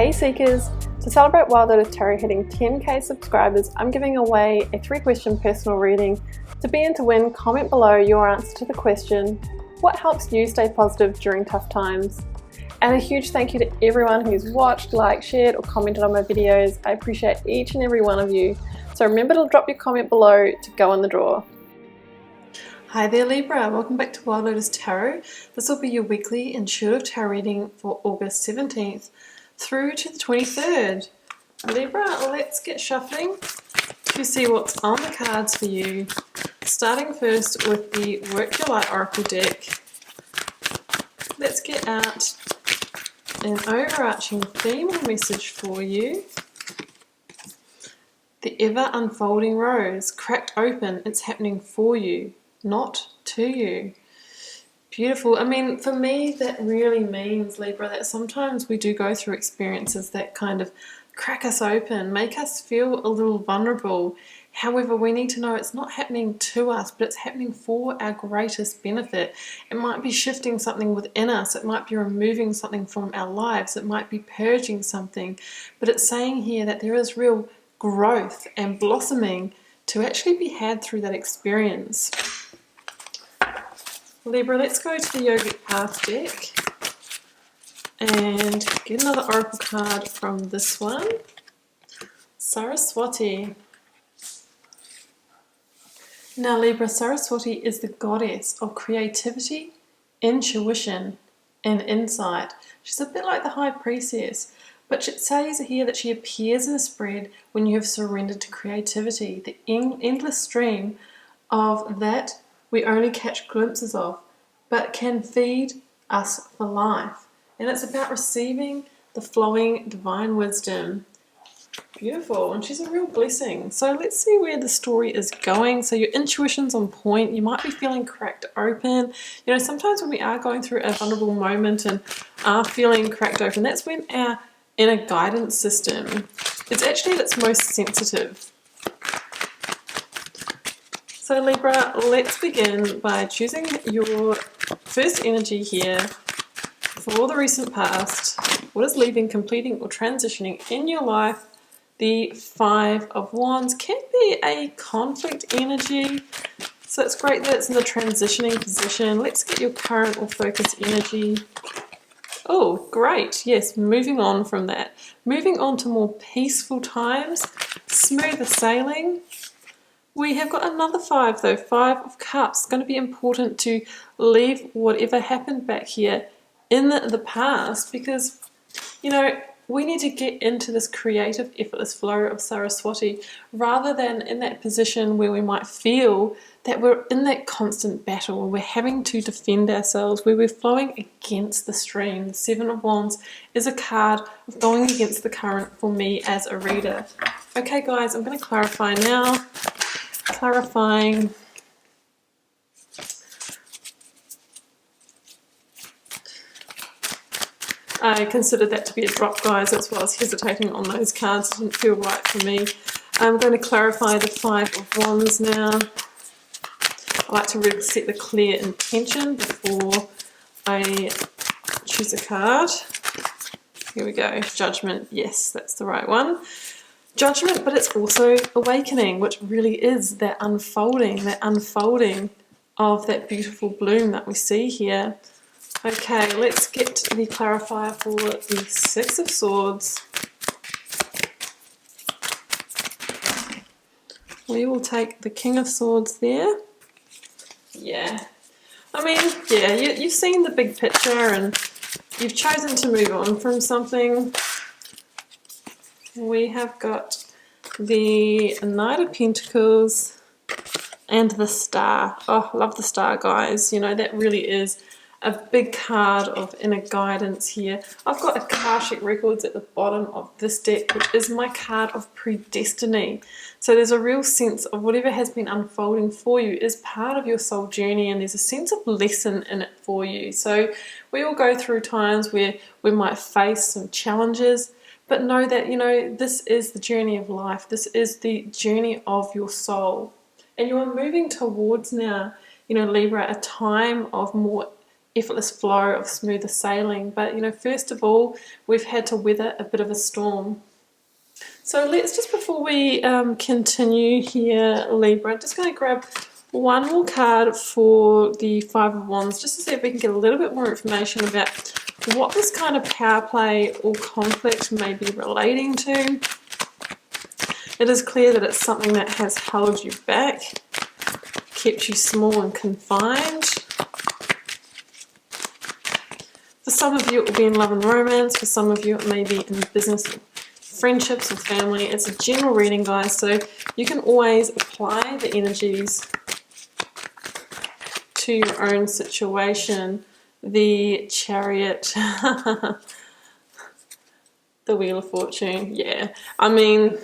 Hey Seekers! To celebrate Wild Lotus Tarot hitting 10k subscribers, I'm giving away a 3-question personal reading. To be in to win, comment below your answer to the question, what helps you stay positive during tough times? And a huge thank you to everyone who's watched, liked, shared or commented on my videos. I appreciate each and every one of you. So remember to drop your comment below to go in the draw. Hi there Libra, welcome back to Wild Lotus Tarot. This will be your weekly intuitive tarot reading for August 17th through to the 23rd. Libra, let's get shuffling to see what's on the cards for you. Starting first with the Work Your Light Oracle deck. Let's get out an overarching theme or message for you. The ever unfolding rose, cracked open, it's happening for you, not to you. Beautiful. I mean, for me, that really means, Libra, that sometimes we do go through experiences that kind of crack us open, make us feel a little vulnerable. However, we need to know it's not happening to us, but it's happening for our greatest benefit. It might be shifting something within us. It might be removing something from our lives. It might be purging something. But it's saying here that there is real growth and blossoming to actually be had through that experience. Libra, let's go to the Yogic Path deck and get another oracle card from this one. Saraswati. Now Libra, Saraswati is the goddess of creativity, intuition and insight. She's a bit like the High Priestess, but it says here that she appears in a spread when you have surrendered to creativity, the endless stream of that we only catch glimpses of, but can feed us for life. And it's about receiving the flowing divine wisdom. Beautiful, and she's a real blessing. So let's see where the story is going. So your intuition's on point. You might be feeling cracked open. You know, sometimes when we are going through a vulnerable moment and are feeling cracked open, that's when our inner guidance system is actually at its most sensitive. So Libra, let's begin by choosing your first energy here for the recent past. What is leaving, completing or transitioning in your life? The 5 of Wands can be a conflict energy. So it's great that it's in the transitioning position. Let's get your current or focus energy. Oh, great. Yes, moving on from that. Moving on to more peaceful times, smoother sailing. We have got another 5 though, 5 of Cups. It's going to be important to leave whatever happened back here in the past because, you know, we need to get into this creative, effortless flow of Saraswati rather than in that position where we might feel that we're in that constant battle, where we're having to defend ourselves, where we're flowing against the stream. The 7 of Wands is a card of going against the current for me as a reader. Okay guys, I'm going to clarify now. Clarifying. I considered that to be a drop, guys. That's why I was hesitating on those cards. It didn't feel right for me. I'm going to clarify the 5 of Wands now. I like to really set the clear intention before I choose a card. Here we go. Judgment. Yes, that's the right one. Judgment, but it's also awakening, which really is that unfolding of that beautiful bloom that we see here. Okay, let's get the clarifier for the 6 of Swords. We will take the King of Swords there. Yeah, I mean, yeah, you've seen the big picture and you've chosen to move on from something. We have got the Knight of Pentacles and the Star. Oh, love the Star, guys. You know, that really is a big card of inner guidance here. I've got Akashic Records at the bottom of this deck, which is my card of predestiny. So there's a real sense of whatever has been unfolding for you is part of your soul journey, and there's a sense of lesson in it for you. So we all go through times where we might face some challenges, but know that, you know, this is the journey of life. This is the journey of your soul. And you are moving towards now, you know, Libra, a time of more effortless flow of smoother sailing. But, you know, first of all, we've had to weather a bit of a storm. So let's just, before we continue here, Libra, I'm just going to grab one more card for the Five of Wands, just to see if we can get a little bit more information about what this kind of power play or conflict may be relating to. It is clear that it's something that has held you back, kept you small and confined. For some of you, it will be in love and romance. For some of you, it may be in business, friendships, or family. It's a general reading, guys, so you can always apply the energies to your own situation. The Chariot, the Wheel of Fortune, yeah. I mean,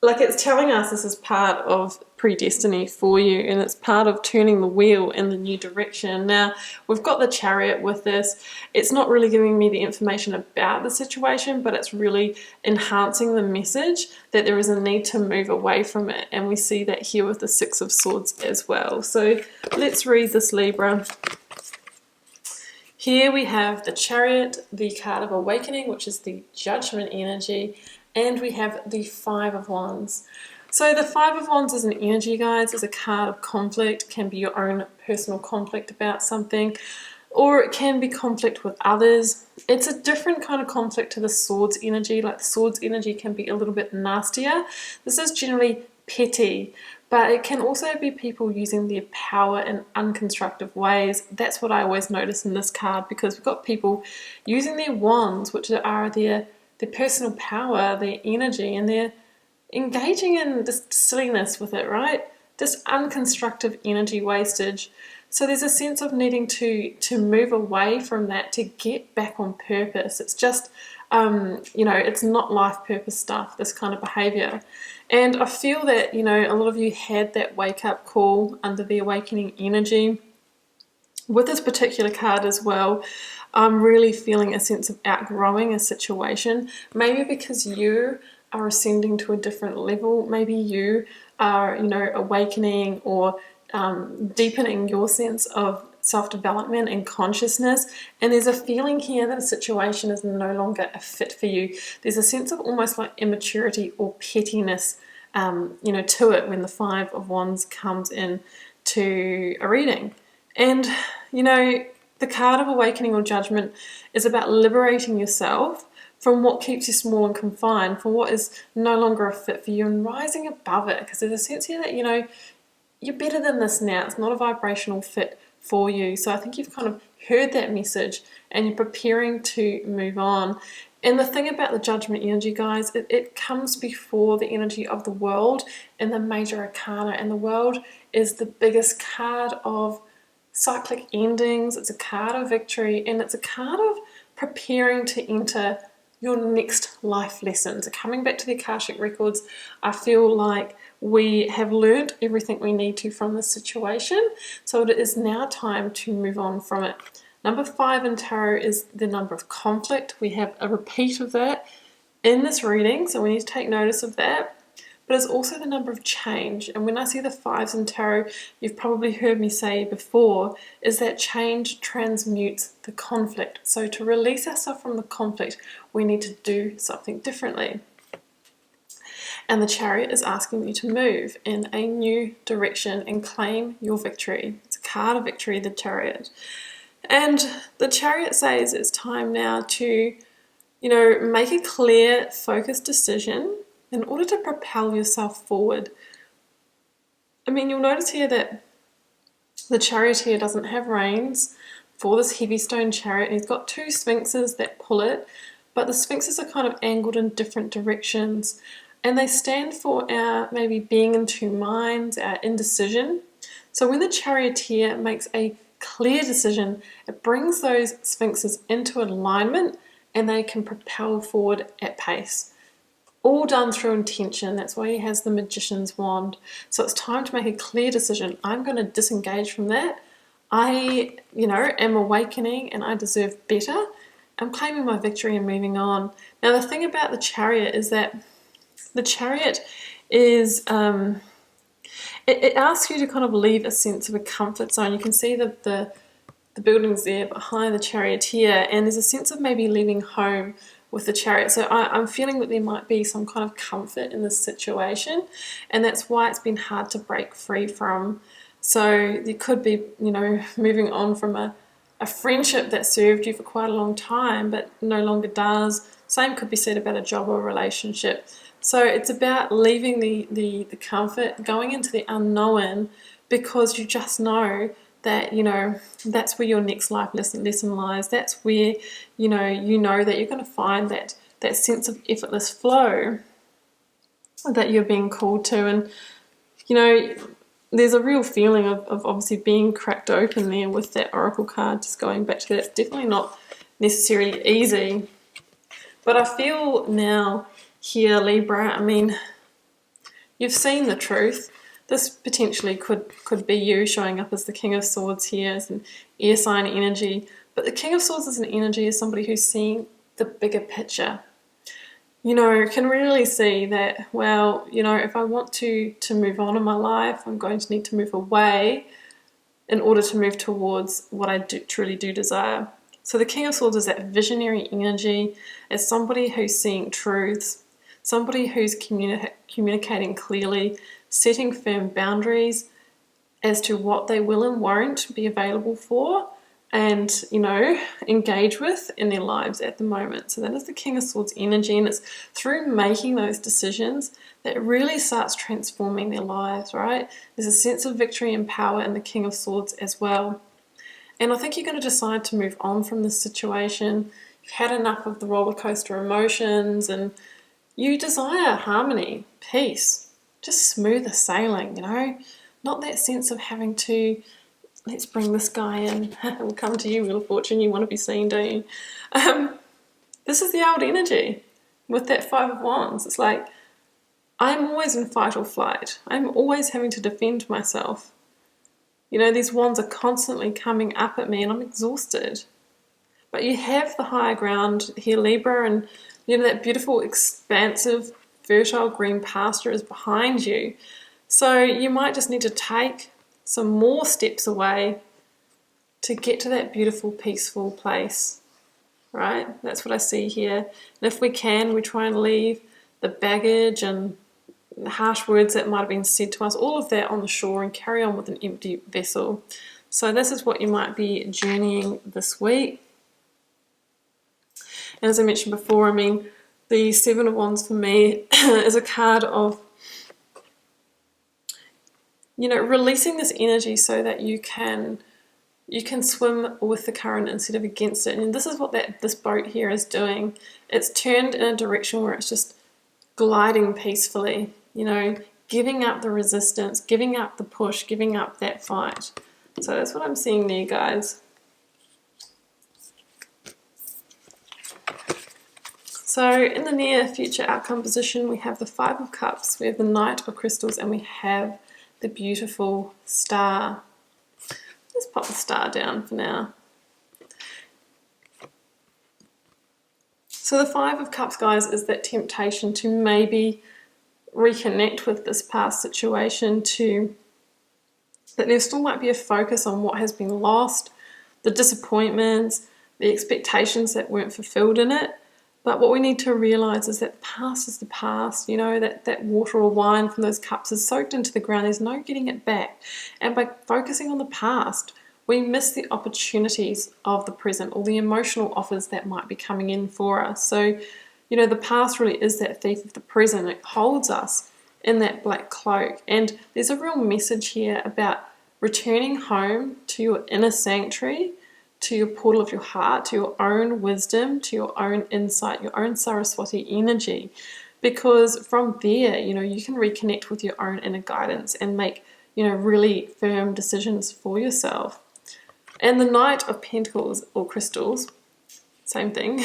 like, it's telling us this is part of predestiny for you, and it's part of turning the wheel in the new direction. Now, we've got the Chariot with this. It's not really giving me the information about the situation, but it's really enhancing the message that there is a need to move away from it. And we see that here with the Six of Swords as well. So let's read this, Libra. Here we have the Chariot, the card of awakening, which is the judgment energy, and we have the Five of Wands. So the Five of Wands is an energy, guys. It's a card of conflict. It can be your own personal conflict about something, or it can be conflict with others. It's a different kind of conflict to the Swords energy. Like, the Swords energy can be a little bit nastier. This is generally petty, but it can also be people using their power in unconstructive ways. That's what I always notice in this card, because we've got people using their wands, which are their personal power, their energy, and they're engaging in just silliness with it, right? Just unconstructive energy wastage. So there's a sense of needing to move away from that to get back on purpose. It's just, you know, it's not life purpose stuff, this kind of behavior. And I feel that, you know, a lot of you had that wake up call under the awakening energy. With this particular card as well, I'm really feeling a sense of outgrowing a situation, maybe because you are ascending to a different level. Maybe you are, you know, awakening or deepening your sense of self-development and consciousness, and there's a feeling here that a situation is no longer a fit for you. There's a sense of almost like immaturity or pettiness, you know, to it when the Five of Wands comes in to a reading. And, you know, the card of awakening or judgment is about liberating yourself from what keeps you small and confined, from what is no longer a fit for you, and rising above it. Because there's a sense here that, you know, you're better than this now. It's not a vibrational fit for you. So I think you've kind of heard that message and you're preparing to move on. And the thing about the judgment energy, guys, it comes before the energy of the world and the major arcana. And the world is the biggest card of cyclic endings. It's a card of victory, and it's a card of preparing to enter your next life lessons. Coming back to the Akashic records, I feel like we have learned everything we need to from this situation, so it is now time to move on from it. Number 5 in tarot is the number of conflict. We have a repeat of that in this reading, so we need to take notice of that. But it's also the number of change. And when I see the 5s in tarot, you've probably heard me say before, is that change transmutes the conflict. So to release ourselves from the conflict, we need to do something differently. And the Chariot is asking you to move in a new direction and claim your victory. It's a card of victory, the Chariot. And the Chariot says it's time now to, you know, make a clear, focused decision in order to propel yourself forward. I mean, you'll notice here that the Chariot here doesn't have reins for this heavy stone chariot. He's got 2 sphinxes that pull it, but the sphinxes are kind of angled in different directions, and they stand for our maybe being in 2 minds, our indecision. So when the charioteer makes a clear decision, it brings those sphinxes into alignment and they can propel forward at pace. All done through intention. That's why he has the Magician's wand. So it's time to make a clear decision. I'm going to disengage from that. I, you know, am awakening and I deserve better. I'm claiming my victory and moving on. Now, the thing about the Chariot is that the Chariot is, it asks you to kind of leave a sense of a comfort zone. You can see the the buildings there behind the Charioteer, and there's a sense of maybe leaving home with the Chariot. So I'm feeling that there might be some kind of comfort in this situation, and that's why it's been hard to break free from. So there could be, you know, moving on from a friendship that served you for quite a long time but no longer does. Same could be said about a job or a relationship. So it's about leaving the comfort, going into the unknown, because you just know that, you know, that's where your next life lesson lies. That's where, you know that you're going to find that sense of effortless flow that you're being called to. And, you know, there's a real feeling of obviously being cracked open there with that Oracle card. Just going back to that, it's definitely not necessarily easy. But I feel now here, Libra, I mean, you've seen the truth. This potentially could be you showing up as the King of Swords here, as an air sign energy. But the King of Swords as an energy is somebody who's seeing the bigger picture. You know, can really see that, well, you know, if I want to move on in my life, I'm going to need to move away in order to move towards what I truly do desire. So the King of Swords is that visionary energy. It's somebody who's seeing truths, somebody who's communicating clearly, setting firm boundaries as to what they will and won't be available for and, you know, engage with in their lives at the moment. So that is the King of Swords energy, and it's through making those decisions that it really starts transforming their lives, right? There's a sense of victory and power in the King of Swords as well. And I think you're going to decide to move on from this situation. You've had enough of the roller coaster emotions, and you desire harmony, peace, just smoother sailing, you know? Not that sense of having to, let's bring this guy in. We'll come to you, Wheel of Fortune. You want to be seen, don't you? This is the old energy with that Five of Wands. It's like, I'm always in fight or flight. I'm always having to defend myself. You know, these wands are constantly coming up at me and I'm exhausted. But you have the higher ground here, Libra, and, you know, that beautiful, expansive, fertile green pasture is behind you. So you might just need to take some more steps away to get to that beautiful, peaceful place, right? That's what I see here. And if we can, we try and leave the baggage and the harsh words that might have been said to us, all of that on the shore, and carry on with an empty vessel. So this is what you might be journeying this week. And as I mentioned before, I mean, the Seven of Wands for me is a card of, you know, releasing this energy so that you can swim with the current instead of against it. And this is what this boat here is doing. It's turned in a direction where it's just gliding peacefully, you know, giving up the resistance, giving up the push, giving up that fight. So that's what I'm seeing there, guys. So in the near future outcome position, we have the Five of Cups, we have the Knight of Crystals, and we have the beautiful Star. Let's pop the Star down for now. So the Five of Cups, guys, is that temptation to maybe reconnect with this past situation, that there still might be a focus on what has been lost, the disappointments, the expectations that weren't fulfilled in it. But what we need to realize is that the past is the past. You know, that water or wine from those cups is soaked into the ground. There's no getting it back. And by focusing on the past, we miss the opportunities of the present, or the emotional offers that might be coming in for us. So, you know, the past really is that thief of the present. It holds us in that black cloak. And there's a real message here about returning home to your inner sanctuary, to your portal of your heart, to your own wisdom, to your own insight, your own Saraswati energy. Because from there, you know, you can reconnect with your own inner guidance and make, you know, really firm decisions for yourself. And the Knight of Pentacles, or Crystals, same thing,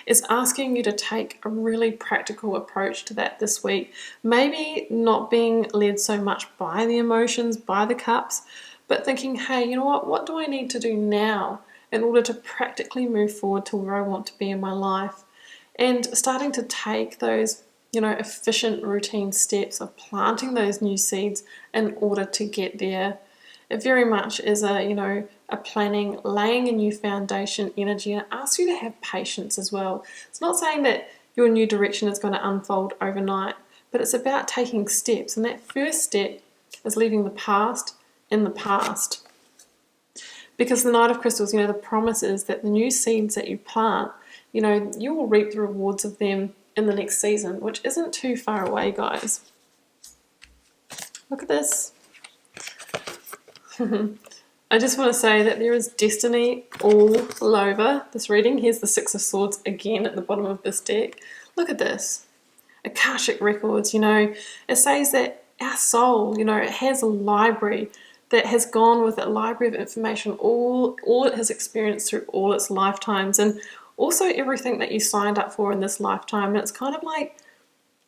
is asking you to take a really practical approach to that this week. Maybe not being led so much by the emotions, by the cups, but thinking, hey, you know what do I need to do now in order to practically move forward to where I want to be in my life? And starting to take those, you know, efficient routine steps of planting those new seeds in order to get there. It very much is a, you know, a planning, laying a new foundation energy, and it asks you to have patience as well. It's not saying that your new direction is going to unfold overnight, but it's about taking steps, and that first step is leaving the past in the past. Because the Knight of Crystals, you know, the promise is that the new seeds that you plant, you know, you will reap the rewards of them in the next season, which isn't too far away, guys. Look at this. I just want to say that there is destiny all over this reading. Here's the Six of Swords again at the bottom of this deck. Look at this. Akashic records, you know, it says that our soul, you know, it has a library that has gone with a library of information, all it has experienced through all its lifetimes, and also everything that you signed up for in this lifetime. And it's kind of like,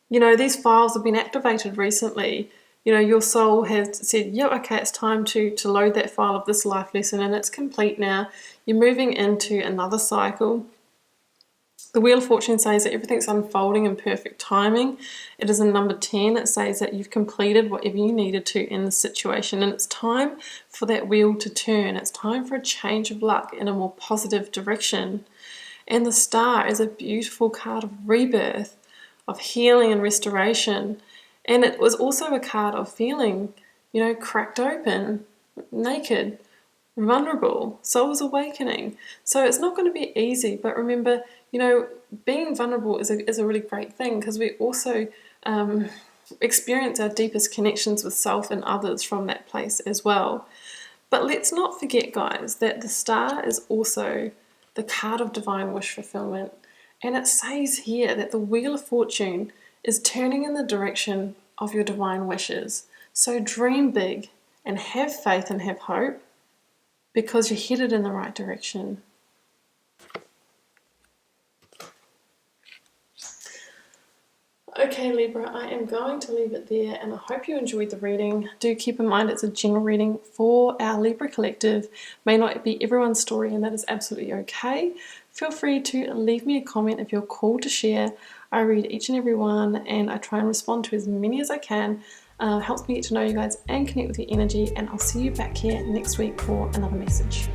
you know, these files have been activated recently. You know, your soul has said, yeah, okay, it's time to load that file of this life lesson, and it's complete now. You're moving into another cycle. The Wheel of Fortune says that everything's unfolding in perfect timing. It is in number 10. It says that you've completed whatever you needed to in the situation, and it's time for that wheel to turn. It's time for a change of luck in a more positive direction. And the Star is a beautiful card of rebirth, of healing and restoration. And it was also a card of feeling, you know, cracked open, naked, vulnerable, soul's awakening. So it's not going to be easy, but remember, you know, being vulnerable is a really great thing, because we also experience our deepest connections with self and others from that place as well. But let's not forget, guys, that the Star is also the card of divine wish fulfillment. And it says here that the Wheel of Fortune is turning in the direction of your divine wishes. So dream big and have faith and have hope, because you're headed in the right direction. Okay, Libra, I am going to leave it there, and I hope you enjoyed the reading. Do keep in mind it's a general reading for our Libra collective. May not be everyone's story, and that is absolutely okay. Feel free to leave me a comment if you're called to share. I read each and every one, and I try and respond to as many as I can. Helps me get to know you guys and connect with your energy, and I'll see you back here next week for another message.